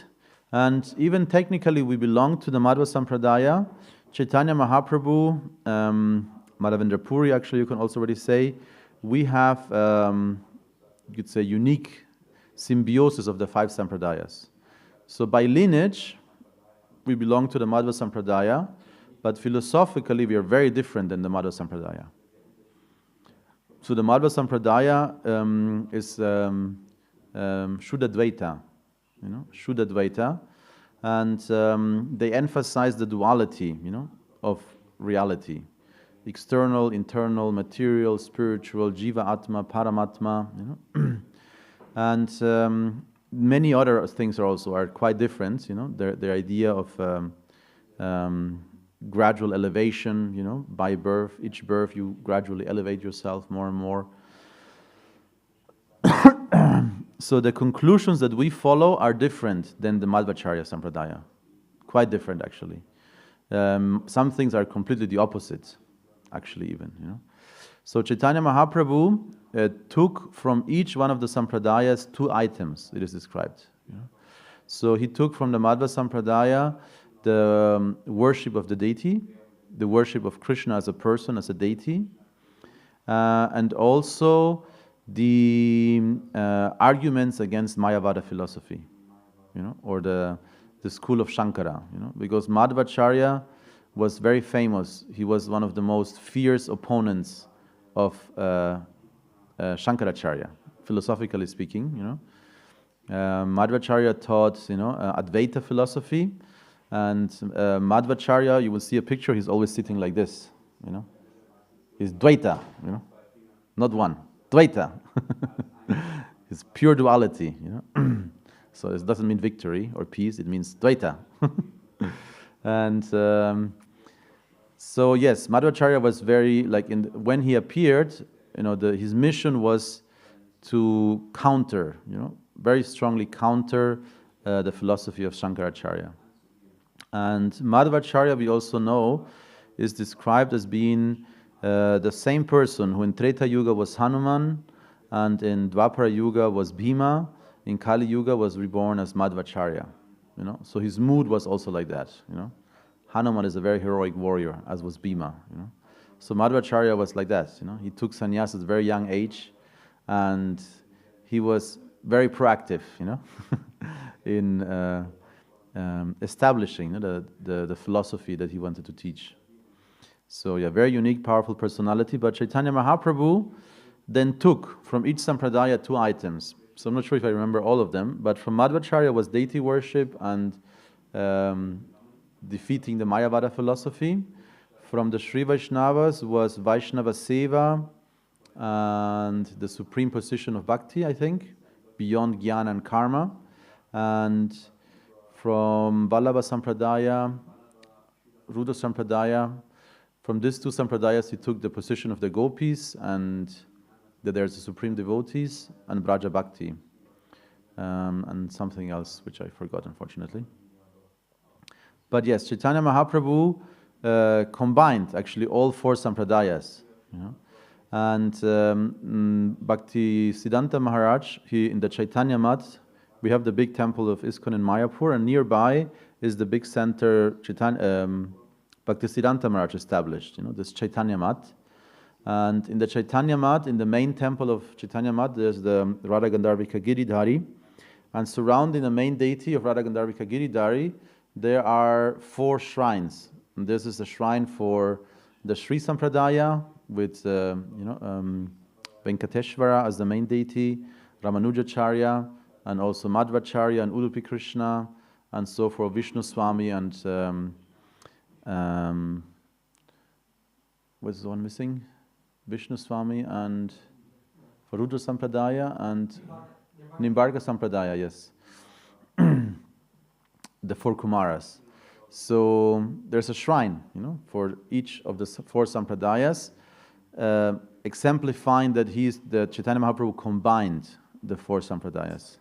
And even technically we belong to the Madhva Sampradaya. Chaitanya Mahaprabhu, Madhavendra Puri, actually you can also already say, we have, you could say, unique symbiosis of the five Sampradayas. So by lineage, we belong to the Madhva Sampradaya, but philosophically, we are very different than the Madhva Sampradaya. So the Madhva Sampradaya is Shuddha Dvaita, Shuddha Dvaita, and they emphasize the duality, of reality: external, internal, material, spiritual, Jiva Atma, Paramatma, and many other things are quite different. Their idea of gradual elevation, by birth, each birth you gradually elevate yourself more and more. So the conclusions that we follow are different than the Madhvacharya Sampradaya. Quite different, actually. Some things are completely the opposite, actually, even. So Chaitanya Mahaprabhu took from each one of the Sampradayas 2 items, it is described. So he took from the Madhva Sampradaya the worship of the deity, the worship of Krishna as a person, as a deity, and also the arguments against Mayavada philosophy, or the school of Shankara, because Madhvacharya was very famous. He was one of the most fierce opponents of Shankaracharya, philosophically speaking. Madhvacharya taught, Advaita philosophy. And Madhvacharya, you will see a picture, he's always sitting like this, is Dvaita, not one. Dvaita. It's pure duality, So it doesn't mean victory or peace, it means Dvaita. And so yes, Madhvacharya was very, when he appeared, his mission was to counter, very strongly counter the philosophy of Shankaracharya. And Madhvacharya, we also know, is described as being the same person who in Treta Yuga was Hanuman, and in Dwapara Yuga was Bhima, in Kali Yuga was reborn as Madhvacharya. So his mood was also like that. Hanuman is a very heroic warrior, as was Bhima. So Madhvacharya was like that. He took sannyas at a very young age, and he was very proactive. In establishing the philosophy that he wanted to teach. So yeah, very unique, powerful personality. But Chaitanya Mahaprabhu then took from each sampradaya 2 items. So I'm not sure if I remember all of them, but from Madhvacharya was deity worship and defeating the Mayavada philosophy. From the Sri Vaishnavas was Vaishnava Seva and the supreme position of bhakti, I think, beyond jnana and karma. And from Vallabha Sampradaya, Ruda Sampradaya, from these 2 sampradayas he took the position of the gopis and that there's the supreme devotees and Braja Bhakti and something else which I forgot unfortunately. But yes, Chaitanya Mahaprabhu combined actually all 4 sampradayas. And Bhakti Siddhanta Maharaj, in the Chaitanya Math, we have the big temple of ISKCON in Mayapur, and nearby is the big center Bhaktisiddhanta Maharaj established, this Chaitanya Math. And in the Chaitanya Math, in the main temple of Chaitanya Math, there's the Radha Gandharvika Giridhari. And surrounding the main deity of Radha Gandharvika Giridhari, there are 4 shrines. And this is the shrine for the Sri Sampradaya with Venkateshvara as the main deity, Ramanujacharya, and also Madhvacharya and Udupi Krishna, and so for Vishnu Swami and what's the one missing? Vishnu Swami and for Rudra Sampradaya and Nimbarka Sampradaya, yes. The 4 Kumaras. So there's a shrine, for each of the 4 Sampradayas, exemplifying that the Chaitanya Mahaprabhu combined the 4 Sampradayas.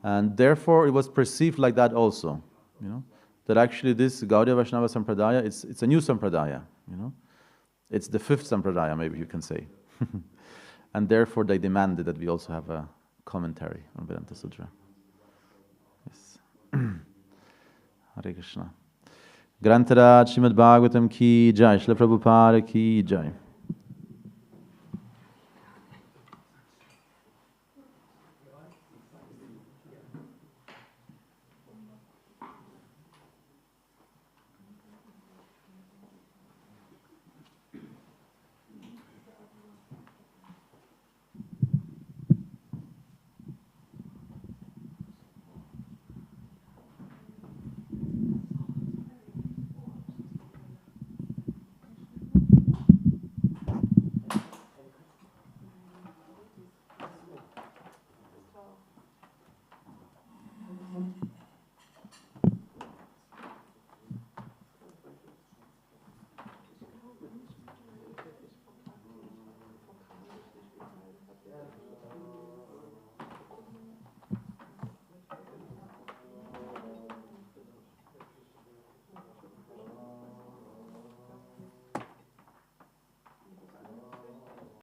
And therefore it was perceived like that also, that actually this Gaudiya Vaishnava Sampradaya, it's a new Sampradaya, It's the 5th Sampradaya, maybe you can say. And therefore they demanded that we also have a commentary on Vedanta Sutra. Yes. Hare Krishna. Grantaraj Srimad Bhagavatam ki jai, Srila Prabhupada ki jai.